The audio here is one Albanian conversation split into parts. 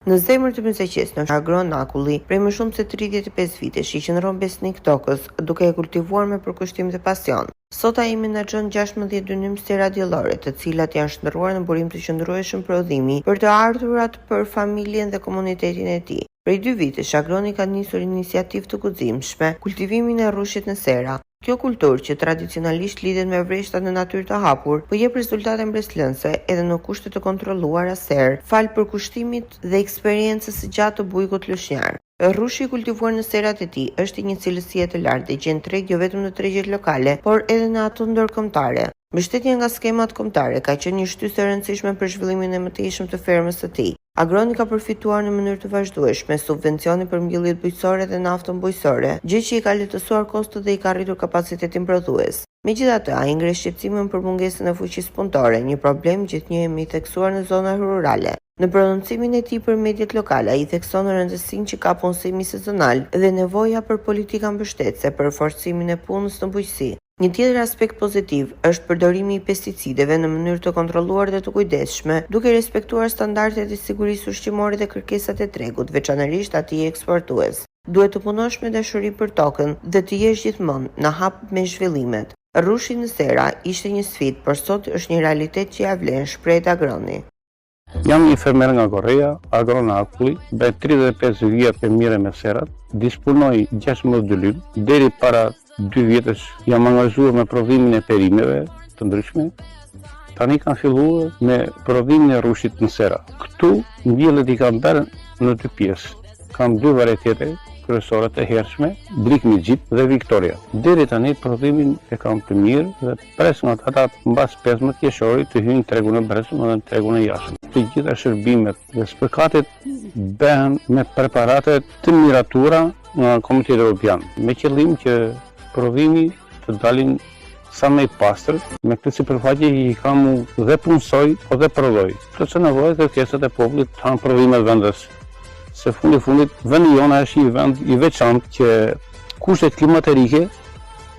Në zemër të Mysaqes, në Agron Akulli, prej më shumë se 35 vitesh i qëndron besnik tokës, duke e kultivuar me përkushtim dhe pasion. Sot ai menaxhon 16 dynymste radiolore, të cilat janë shndërruar në burim të qëndrueshëm prodhimi për të ardhurat për familjen dhe komunitetin e tij. Prej 2 vitesh, Agroni ka nisur iniciativë të guximshme, kultivimin e rrushit në sera. Kjo kulturë që tradicionalisht lidhet me vreshtat në natyrë të hapur, po jep rezultate mbreslënse edhe në kushte të kontrolluara serë, fal përkushtimit dhe eksperiencës së gjatë të bujkut lushnjar. Rrushi i kultivuar në serat e tij është i një cilësie të lartë dhe gjen treg jo vetëm në tregjet lokale, por edhe në ato ndërkombëtare. Mbështetja nga skemat kombëtare ka qenë një shtysë e rëndësishme për zhvillimin e mëtejshëm të fermës së tij. Agroni ka përfituar në mënyrë të vazhdueshme subvencione për mbjelljet bujqësore dhe naftën bujqësore, gjë që i ka lehtësuar kostot dhe i ka rritur kapacitetin prodhues. Megjithatë, ai ngre shqetësimin për mungesën e fuqisë punëtore, një problem gjithnjëherë i theksuar në zona rurale. Në prononcimin e tij për mediat lokale, ai thekson rëndësinë që ka punësimi sezonal dhe nevoja për politika mbështetëse për forcimin e punës në bujqësi. Një tjetër aspekt pozitiv është përdorimi i pesticideve në mënyrë të kontrolluar dhe të kujdesshme, duke respektuar standardet e sigurisë ushqimore dhe kërkesat e tregut, veçanërisht atij eksportues. Duhet të punosh me dashuri për tokën dhe të jesh gjithmonë në hap me zhvillimet. Rrushi në sera ishte një sfidë, por sot është një realitet që ja vlen shprehjet Agroni. Jam një fermer nga Korreja, Agron Akulli, bëj 35 vjet e mire me serat, disponoj 16 dylym, deri para 2 vjetësh jam angazhuar me prodhimin e perimeve të ndryshme. Tani kam filluar me prodhimin e rrushit në sera. Këtu mbjellet i kam bërë në 2 pjesë. Kam 2 varietete kryesore të hershme, Brikmi Gjip dhe Victoria. Deri tani prodhimin e kam të mirë dhe pres nga ata mbas 15 qershorit të hyjnë në tregun e brezëm dhe në tregun e jashtëm. Të gjitha shërbimet dhe spërkatet bëhen me preparate të miratura nga Komiteti Evropian, me qëllim që prodhimi të dalin sa më i pastër, me këtë sipërfaqe i kam dhe punësoj o dhe prodhoj. Plotësoj nevojat dhe kërkesat e popullit të hanë prodhimet vendas. Se fundit vendi jona është një vend i veçantë që kushtet klimaterike,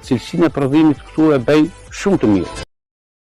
cilësinë e prodhimit këtu e bëj shumë të mirë.